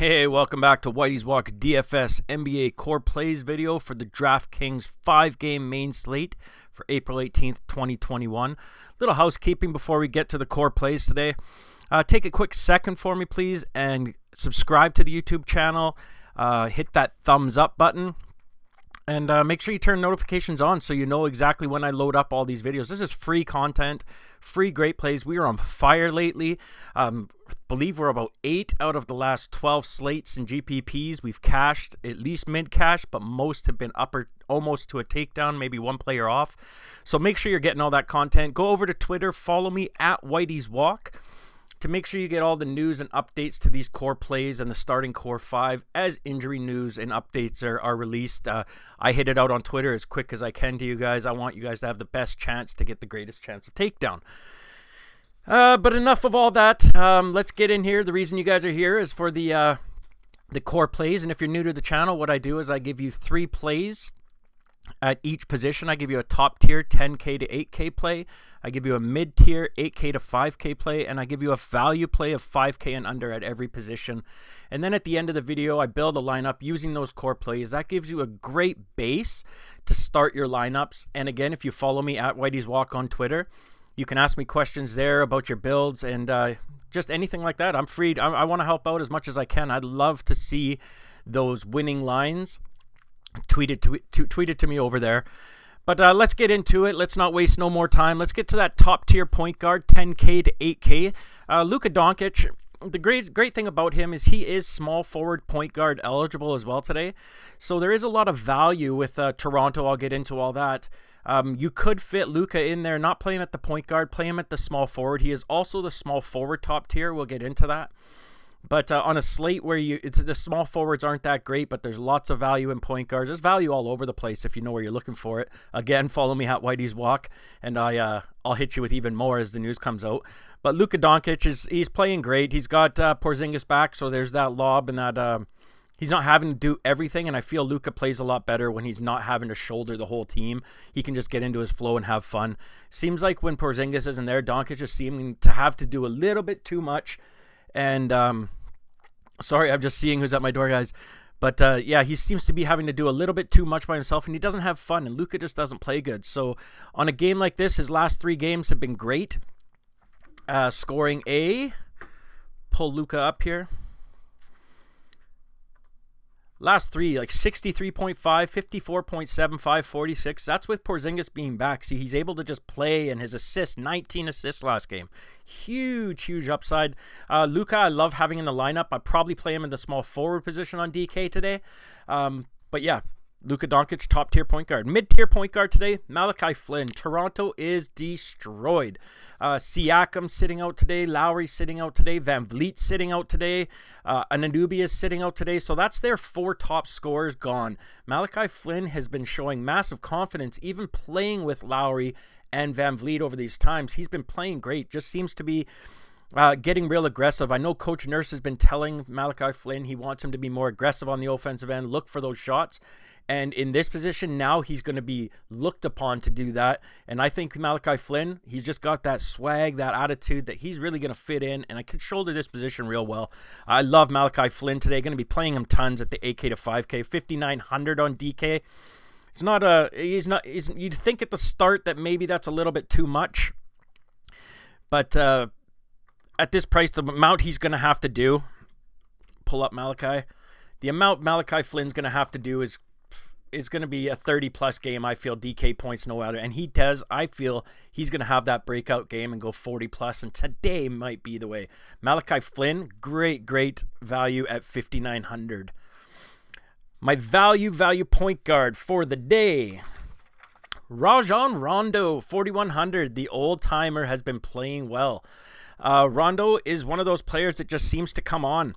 Hey, welcome back to WhiteysWalk DFS NBA Core Plays video for the DraftKings 5-game main slate for April 18th, 2021. Little housekeeping before we get to the core plays today. Take a quick second for me, please, and subscribe to the YouTube channel. Hit that thumbs up button. And make sure you turn notifications on so you know exactly when I load up all these videos. This is free content, free great plays. We are on fire lately. Believe we're about 8 out of the last 12 slates and GPPs. We've cashed, at least mid-cash, but most have been upper, almost to a takedown, maybe one player off. So make sure you're getting all that content. Go over to Twitter, follow me at Whitey'sWalk to make sure you get all the news and updates to these core plays and the starting core 5 as injury news and updates are released. I hit it out on Twitter as quick as I can to you guys. I want you guys to have the best chance to get the greatest chance of takedown. But enough of all that. Let's get in here. The reason you guys are here is for the core plays. And if you're new to the channel, what I do is I give you 3 plays at each position. I give you a top tier 10K to 8K play. I give you a mid tier 8K to 5K play, and I give you a value play of 5K and under at every position. And then at the end of the video, I build a lineup using those core plays. That gives you a great base to start your lineups. And again, if you follow me at Whitey'sWalk on Twitter, you can ask me questions there about your builds and just anything like that. I'm free. I want to help out as much as I can. I'd love to see those winning lines tweeted to me over there. But let's get into it. Let's not waste no more time. Let's get to that top tier point guard, 10K to 8K. Luka Doncic, the great thing about him is he is small forward point guard eligible as well today. So there is a lot of value with Toronto. I'll get into all that. You could fit Luka in there, not play him at the point guard, play him at the small forward. He is also the small forward top tier. We'll get into that. But on a slate where the small forwards aren't that great, but there's lots of value in point guards. There's value all over the place if you know where you're looking for it. Again, follow me at Whitey'sWalk, and I'll hit you with even more as the news comes out. But Luka Doncic he's playing great. He's got Porzingis back, so there's that lob and that he's not having to do everything. And I feel Luka plays a lot better when he's not having to shoulder the whole team. He can just get into his flow and have fun. Seems like when Porzingis isn't there, Doncic is seeming to have to do a little bit too much. And sorry, I'm just seeing who's at my door, guys. But yeah, he seems to be having to do a little bit too much by himself, and he doesn't have fun, and Luka just doesn't play good. So on a game like this, his last 3 games have been great. Scoring pull Luka up here. Last 3, like 63.5, 54.75, 46. That's with Porzingis being back. See, he's able to just play, and his assists, 19 assists last game. Huge upside. Luka, I love having in the lineup. I'd probably play him in the small forward position on DK today. But yeah, Luka Doncic, top tier point guard. Mid tier point guard today, MALACHI FLYNN. Toronto is destroyed. Siakam sitting out today. Lowry sitting out today. Van Vliet sitting out today. Anunoby is sitting out today. So that's their 4 top scorers gone. MALACHI FLYNN has been showing massive confidence, even playing with Lowry and Van Vliet over these times. He's been playing great. Just seems to be getting real aggressive. I know Coach Nurse has been telling MALACHI FLYNN he wants him to be more aggressive on the offensive end, look for those shots. And in this position now, he's going to be looked upon to do that. And I think MALACHI FLYNN, he's just got that swag, that attitude that he's really going to fit in. And I can shoulder this position real well. I love MALACHI FLYNN today. Going to be playing him tons at the 8K to 5K, 5,900 on DK. It's not you'd think at the start that maybe that's a little bit too much. But at this price, the amount he's going to have to do, pull up MALACHI, the amount MALACHI FLYNN's going to have to do is going to be a 30-plus game, I feel, DK points, no other. And he does. I feel he's going to have that breakout game and go 40-plus, and today might be the way. MALACHI FLYNN, great value at 5,900. My value point guard for the day, RAJON Rondo, 4,100. The old-timer has been playing well. Rondo is one of those players that just seems to come on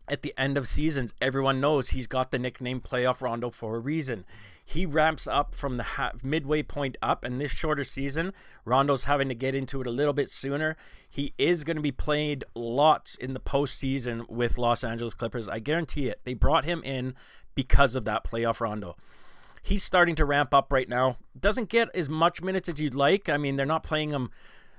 at the end of seasons. Everyone knows he's got the nickname Playoff Rondo for a reason. He ramps up from the midway point up, and this shorter season, Rondo's having to get into it a little bit sooner. He is going to be played lots in the postseason with Los Angeles Clippers. I guarantee it. They brought him in because of that Playoff Rondo. He's starting to ramp up right now. Doesn't get as much minutes as you'd like. I mean, they're not playing him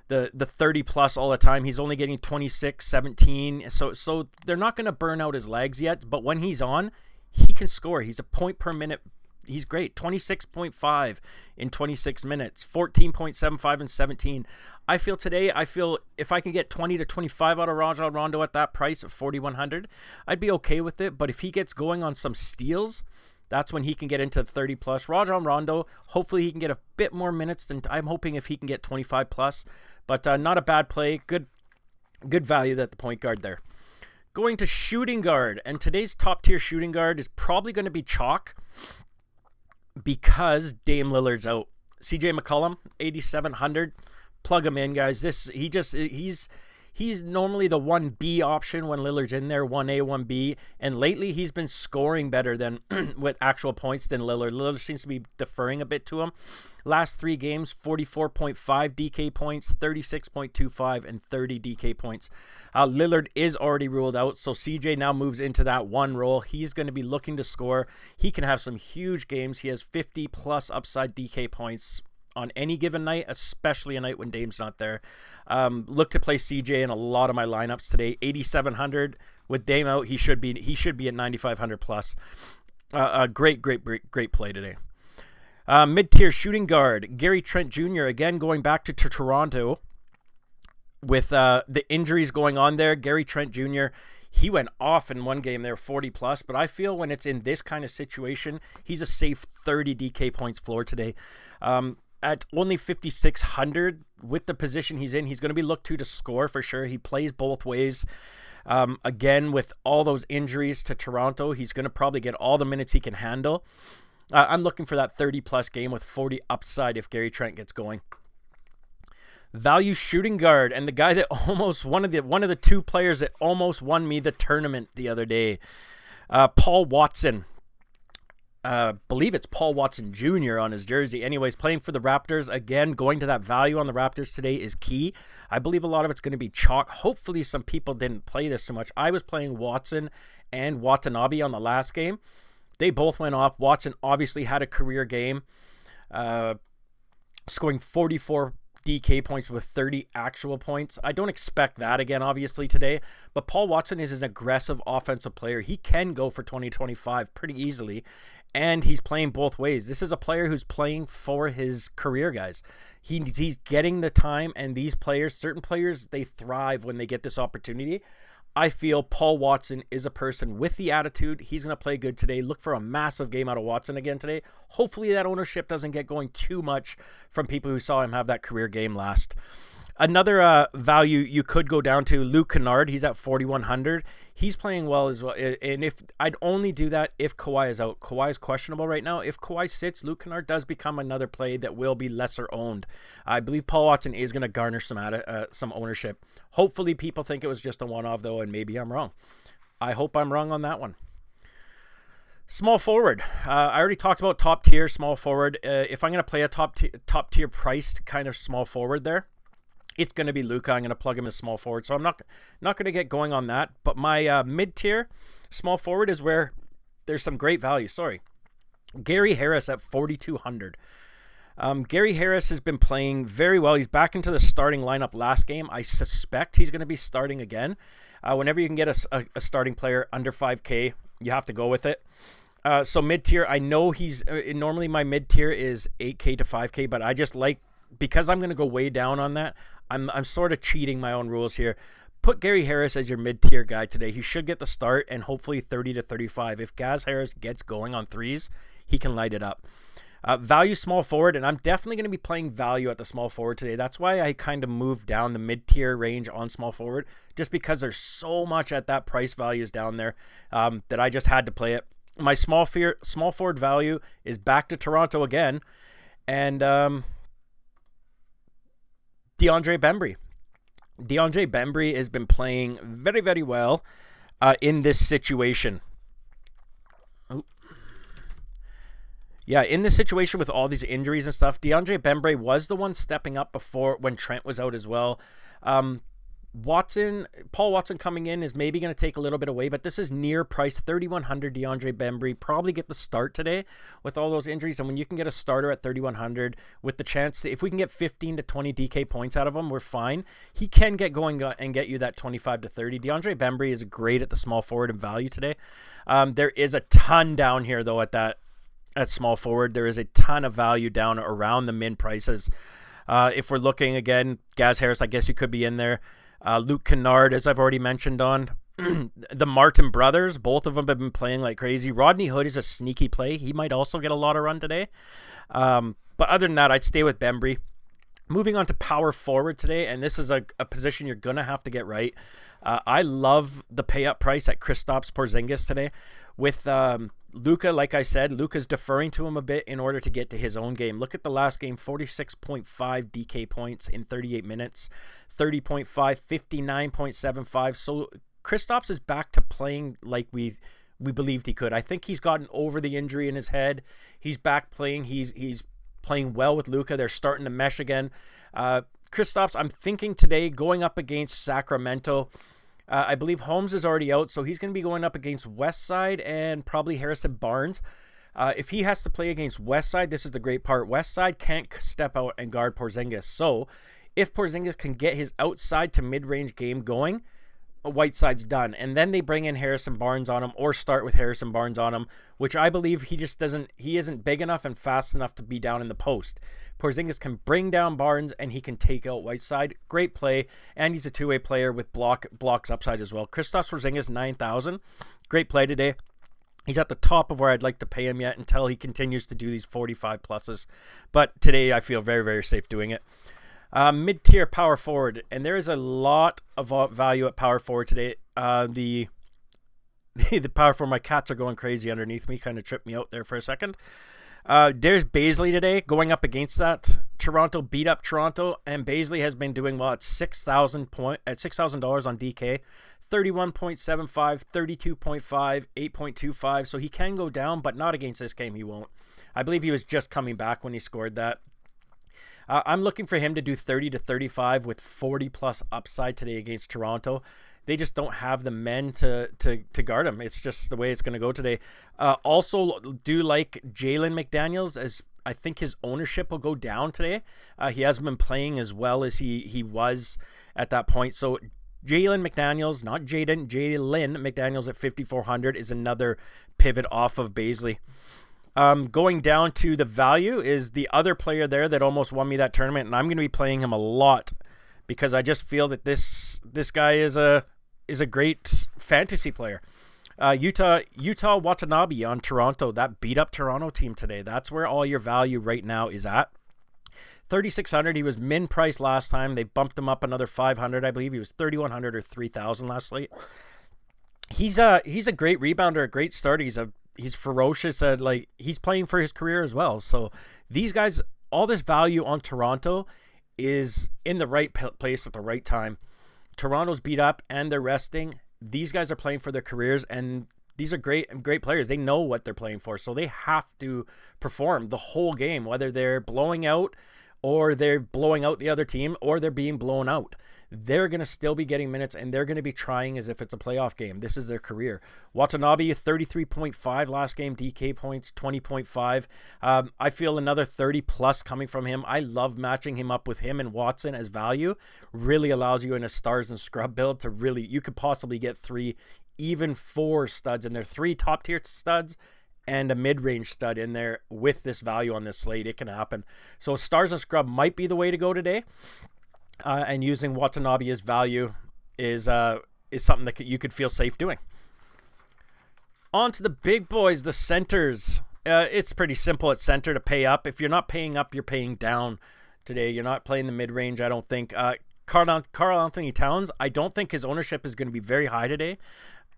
the 30 plus all the time. He's only getting 26, 17. So they're not going to burn out his legs yet. But when he's on, he can score. He's a point per minute. He's great. 26.5 in 26 minutes, 14.75 in 17. I feel if I can get 20 to 25 out of Rajon Rondo at that price of 4,100, I'd be okay with it. But if he gets going on some steals, that's when he can get into 30 plus. Rajon Rondo, hopefully he can get a bit more minutes than I'm hoping if he can get 25 plus. But not a bad play. Good value at the point guard there. Going to shooting guard, and today's top tier shooting guard is probably going to be chalk because Dame Lillard's out. CJ McCollum, 8,700. Plug him in, guys. He's normally the 1B option when Lillard's in there, 1A, 1B. And lately, he's been scoring better than with actual points than Lillard. Lillard seems to be deferring a bit to him. Last 3 games, 44.5 DK points, 36.25, and 30 DK points. Lillard is already ruled out, so CJ now moves into that one role. He's going to be looking to score. He can have some huge games. He has 50-plus upside DK points on any given night, especially a night when Dame's not there. Look to play CJ in a lot of my lineups today. 8,700 with Dame out. He should be at 9,500 plus. Great play today. Mid-tier shooting guard Gary Trent Jr. again going back to Toronto with the injuries going on there. Gary Trent Jr. He went off in one game there, 40 plus, but I feel when it's in this kind of situation, he's a safe 30 DK points floor today. At only 5,600 with the position he's in, he's going to be looked to score for sure. He plays both ways. Again, with all those injuries to Toronto, he's going to probably get all the minutes he can handle. I'm looking for that 30-plus game with 40 upside if Gary Trent gets going. Value shooting guard, and the guy that almost one of the 2 players that almost won me the tournament the other day, Paul Watson. Believe it's Paul Watson Jr. on his jersey. Anyways, playing for the Raptors. Again, going to that value on the Raptors today is key. I believe a lot of it's going to be chalk. Hopefully some people didn't play this too much. I was playing Watson and Watanabe on the last game. They both went off. Watson obviously had a career game, scoring 44 DK points with 30 actual points. I don't expect that again, obviously, today. But Paul Watson is an aggressive offensive player. He can go for 20-25 pretty easily. And he's playing both ways. This is a player who's playing for his career, guys. He's getting the time, and these players, certain players, they thrive when they get this opportunity. I feel Paul Watson is a person with the attitude. He's going to play good today. Look for a massive game out of Watson again today. Hopefully that ownership doesn't get going too much from people who saw him have that career game last. Another value you could go down to, Luke Kennard. He's at 4,100. He's playing well as well. And if I'd only do that if Kawhi is out. Kawhi is questionable right now. If Kawhi sits, Luke Kennard does become another play that will be lesser owned. I believe Paul Watson is going to garner some ownership. Hopefully people think it was just a one-off, though, and maybe I'm wrong. I hope I'm wrong on that one. Small forward. I already talked about top tier small forward. If I'm going to play a top tier priced kind of small forward there, it's going to be Luka. I'm going to plug him as small forward. So I'm not going to get going on that. But my mid-tier small forward is where there's some great value. Gary Harris at 4,200. Gary Harris has been playing very well. He's back into the starting lineup last game. I suspect he's going to be starting again. Whenever you can get a starting player under 5K, you have to go with it. So mid-tier, I know he's normally my mid-tier is 8K to 5K, but I just like, because I'm going to go way down on that, I'm sort of cheating my own rules here. Put Gary Harris as your mid-tier guy today. He should get the start and hopefully 30 to 35. If Gaz Harris gets going on threes, he can light it up. Value small forward, and I'm definitely going to be playing value at the small forward today. That's why I kind of moved down the mid-tier range on small forward, just because there's so much at that price values down there that I just had to play it. My small forward value is back to Toronto again, and DeAndre Bembry. DeAndre Bembry has been playing very, very well in this situation. Yeah, in this situation with all these injuries and stuff, DeAndre Bembry was the one stepping up before when Trent was out as well. Paul Watson coming in is maybe going to take a little bit away, but this is near price 3,100. DeAndre BEMBRY probably get the start today with all those injuries. And when you can get a starter at 3,100 with the chance to, if we can get 15 to 20 DK points out of him, we're fine. He can get going and get you that 25 to 30. DeAndre BEMBRY is great at the small forward and value today. There is a ton down here though at small forward. There is a ton of value down around the min prices. If we're looking again, Gaz Harris, I guess you could be in there. Luke Kennard, as I've already mentioned on. The Martin brothers, both of them have been playing like crazy. Rodney Hood is a sneaky play. He might also get a lot of run today. But other than that, I'd stay with BEMBRY. Moving on to power forward today, and this is a position you're going to have to get right. I love the pay-up price at Kristaps Porzingis today. With Luka, like I said, Luka's deferring to him a bit in order to get to his own game. Look at the last game, 46.5 DK points in 38 minutes, 30.5, 59.75. So Kristaps is back to playing like we believed he could. I think he's gotten over the injury in his head. He's back playing. He's playing well with Luka. They're starting to mesh again. Kristaps, I'm thinking today going up against Sacramento. I believe Holmes is already out, so he's going to be going up against Westside and probably Harrison Barnes. If he has to play against Westside, this is the great part. Westside can't step out and guard Porzingis. So if Porzingis can get his outside to mid-range game going, Whiteside's done. And then they bring in Harrison Barnes on him or start with Harrison Barnes on him, which I believe he isn't big enough and fast enough to be down in the post. Porzingis can bring down Barnes and he can take out Whiteside. Great play. And he's a two-way player with blocks upside as well. Kristaps Porzingis, 9,000. Great play today. He's at the top of where I'd like to pay him yet until he continues to do these 45 pluses. But today I feel very, very safe doing it. Mid-tier power forward, and there is a lot of value at power forward today. The power forward, my cats are going crazy underneath me, kind of tripped me out there for a second. There's Bazley today going up against that. Toronto beat up Toronto, and Bazley has been doing well at $6,000 on DK. 31.75, 32.5, 8.25, so he can go down, but not against this game, he won't. I believe he was just coming back when he scored that. I'm looking for him to do 30 to 35 with 40 plus upside today against Toronto. They just don't have the men to guard him. It's just the way it's going to go today. Also do like Jalen McDaniels, as I think his ownership will go down today. He hasn't been playing as well as he was at that point. So Jalen McDaniels, not Jalen McDaniels at 5,400 is another pivot off of Bazley. Going down to the value is the other player there that almost won me that tournament, and I'm going to be playing him a lot because I just feel that this guy is a great fantasy player. YUTA Watanabe on Toronto, that beat up Toronto team today. That's where all your value right now is at. 3,600. He was min price last time. They bumped him up another 500. I believe he was 3,100 or 3,000 last slate. He's a great rebounder, a great starter. He's ferocious at, like, he's playing for his career as well. So these guys, all this value on Toronto is in the right place at the right time. Toronto's beat up and they're resting. These guys are playing for their careers, and these are great players. They know what they're playing for, so they have to perform the whole game, whether they're blowing out or they're blowing out the other team or they're being blown out. They're going to still be getting minutes, and they're going to be trying as if it's a playoff game. This is their career. Watanabe, 33.5 last game, DK points, 20.5. I feel another 30 plus coming from him. I love matching him up with him and Watson as value. Really allows you in a stars and scrub build to really, you could possibly get 3, even 4 studs in there. 3 top tier studs and a mid-range stud in there with this value on this slate. It can happen. So stars and scrub might be the way to go today. And using Watanabe as value is something that you could feel safe doing. On to the big boys, the centers. It's pretty simple at center to pay up. If you're not paying up, you're paying down today. You're not playing the mid-range, I don't think. Karl Anthony Towns, I don't think his ownership is going to be very high today.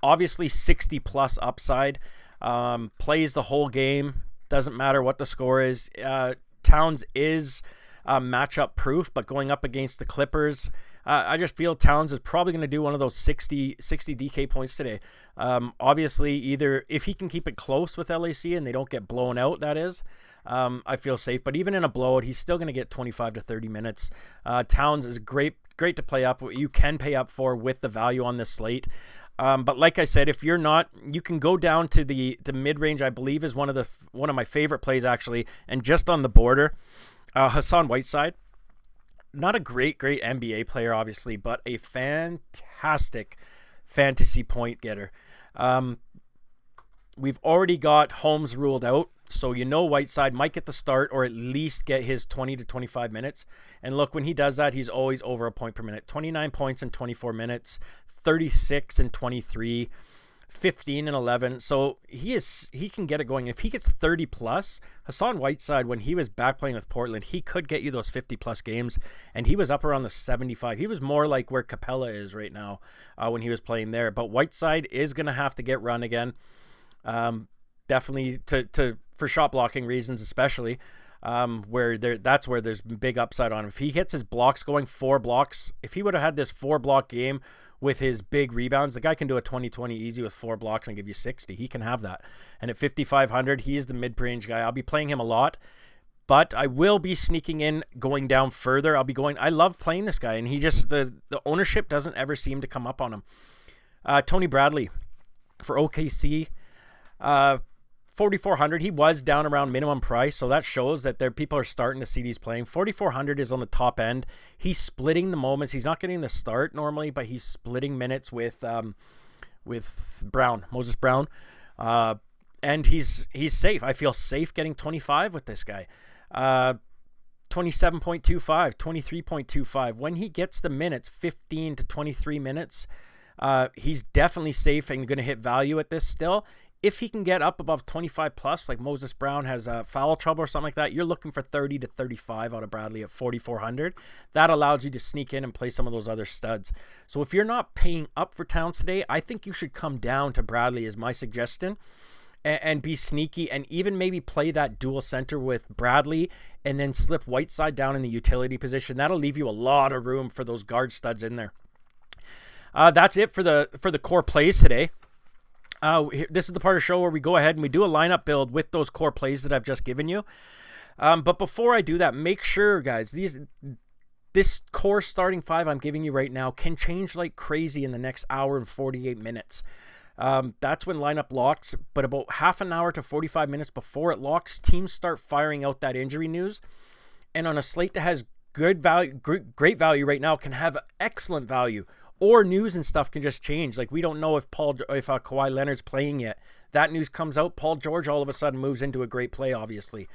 Obviously, 60 plus upside. Plays the whole game. Doesn't matter what the score is. Towns is matchup proof, but going up against the Clippers, I just feel Towns is probably going to do one of those 60 DK points today. Obviously, either if he can keep it close with LAC and they don't get blown out, that is, I feel safe. But even in a blowout, he's still going to get 25 to 30 minutes. Towns is a great great to play up. You can pay up for with the value on this slate. But like I said, if you're not, you can go down to the mid-range. I believe is one of my favorite plays actually, and just on the border, HASSAN Whiteside. Not a great NBA player, obviously, but a fantastic fantasy point getter. We've already got Holmes ruled out, so Whiteside might get the start or at least get his 20 to 25 minutes. And look, when he does that, he's always over a point per minute. 29 points in 24 minutes, 36 and 23, 15 and 11. So he can get it going. If he gets 30 plus, HASSAN Whiteside, when he was back playing with Portland, he could get you those 50 plus games, and he was up around the 75. He was more like where Capella is right now when he was playing there. But Whiteside is going to have to get run again, definitely for shot blocking reasons, especially that's where there's big upside on him. If he hits his blocks going 4 blocks, if he would have had this 4-block game with his big rebounds, the guy can do a 20-20 easy with 4 blocks and give you 60. He can have that. And at 5,500, he is the mid-range guy. I'll be playing him a lot, but I will be sneaking in, going down further. I love playing this guy, and he just, the ownership doesn't ever seem to come up on him. Tony Bradley for OKC, 4,400. He was down around minimum price, so that shows that people are starting to see these playing. 4,400 is on the top end. He's splitting the moments. He's not getting the start normally, but he's splitting minutes with Moses Brown, and he's safe. I feel safe getting 25 with this guy. 27.25, 23.25. When he gets the minutes, 15 to 23 minutes, he's definitely safe and going to hit value at this still. If he can get up above 25 plus, like Moses Brown has foul trouble or something like that, you're looking for 30 to 35 out of Bradley at 4,400. That allows you to sneak in and play some of those other studs. So if you're not paying up for Towns today, I think you should come down to Bradley is my suggestion, and be sneaky, and even maybe play that dual center with Bradley and then slip Whiteside down in the utility position. That'll leave you a lot of room for those guard studs in there. That's it for the core plays today. This is the part of the show where we go ahead and we do a lineup build with those core plays that I've just given you. But before I do that, make sure, guys, this core starting 5 I'm giving you right now can change like crazy in the next hour and 48 minutes. That's when lineup locks, but about half an hour to 45 minutes before it locks, teams start firing out that injury news. And on a slate that has good value, great value right now, can have excellent value. Or news and stuff can just change. Like, we don't know if Kawhi Leonard's playing yet. That news comes out, Paul George all of a sudden moves into a great play, obviously.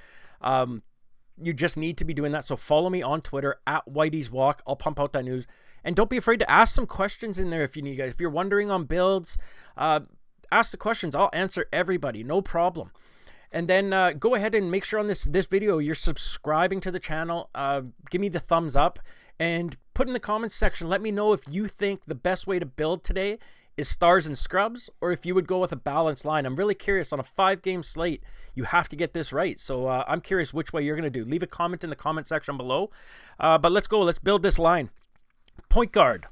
You just need to be doing that. So follow me on Twitter at Whitey'sWalk. I'll pump out that news. And don't be afraid to ask some questions in there if you need, guys. If you're wondering on builds, ask the questions. I'll answer everybody. No problem. And then go ahead and make sure on this video you're subscribing to the channel. Give me the thumbs up. And put in the comments section, let me know if you think the best way to build today is stars and scrubs, or if you would go with a balanced line. I'm really curious. On a 5-game slate, you have to get this right. So I'm curious which way you're going to do. Leave a comment in the comment section below. But let's go. Let's build this line. Point guard.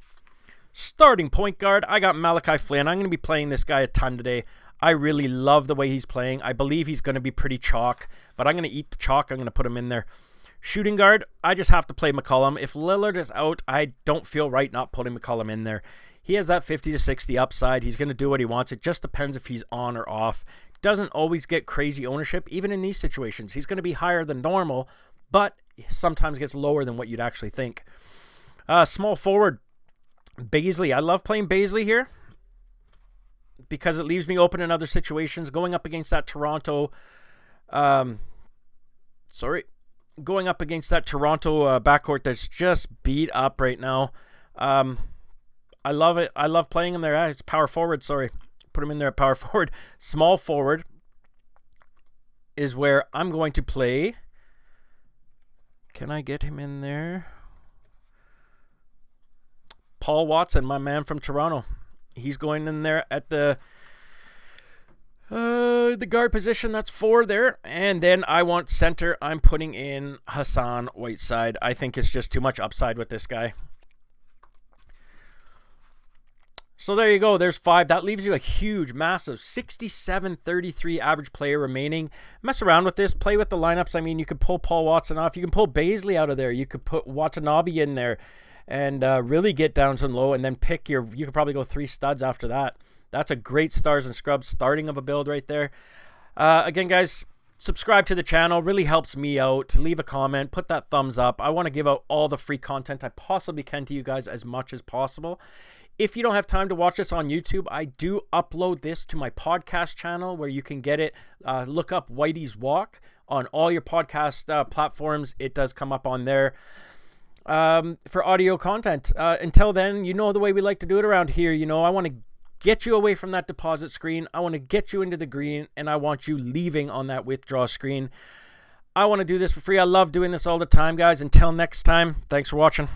Starting point guard, I got MALACHI FLYNN. I'm going to be playing this guy a ton today. I really love the way he's playing. I believe he's going to be pretty chalk, but I'm going to eat the chalk. I'm going to put him in there. Shooting guard, I just have to play McCollum. If Lillard is out, I don't feel right not putting McCollum in there. He has that 50 to 60 upside. He's going to do what he wants. It just depends if he's on or off. Doesn't always get crazy ownership, even in these situations. He's going to be higher than normal, but sometimes gets lower than what you'd actually think. Small forward, Bazley. I love playing Bazley here because it leaves me open in other situations. Going up against that Toronto... Going up against that Toronto backcourt that's just beat up right now. I love it. I love playing him there. It's power forward, sorry. Put him in there at power forward. Small forward is where I'm going to play. Can I get him in there? Paul Watson, my man from Toronto. He's going in there at the guard position. That's 4 there. And then I want center. I'm putting in HASSAN Whiteside. I think it's just too much upside with this guy. So there you go. There's 5. That leaves you a huge, massive 67-33 average player remaining. Mess around with this. Play with the lineups. I mean, you could pull Paul Watson off. You can pull Bazley out of there. You could put Watanabe in there. and really get down some low, and then pick you could probably go 3 studs after that. That's a great stars and scrubs starting of a build right there. Again, guys, subscribe to the channel. Really helps me out. Leave a comment. Put that thumbs up. I want to give out all the free content I possibly can to you guys as much as possible. If you don't have time to watch this on YouTube, I do upload this to my podcast channel where you can get it. Look up WhiteysWalk on all your podcast platforms. It does come up on there for audio content. Until then, you know the way we like to do it around here. You know, I want to get you away from that deposit screen. I want to get you into the green, and I want you leaving on that withdraw screen. I want to do this for free. I love doing this all the time, guys. Until next time, thanks for watching.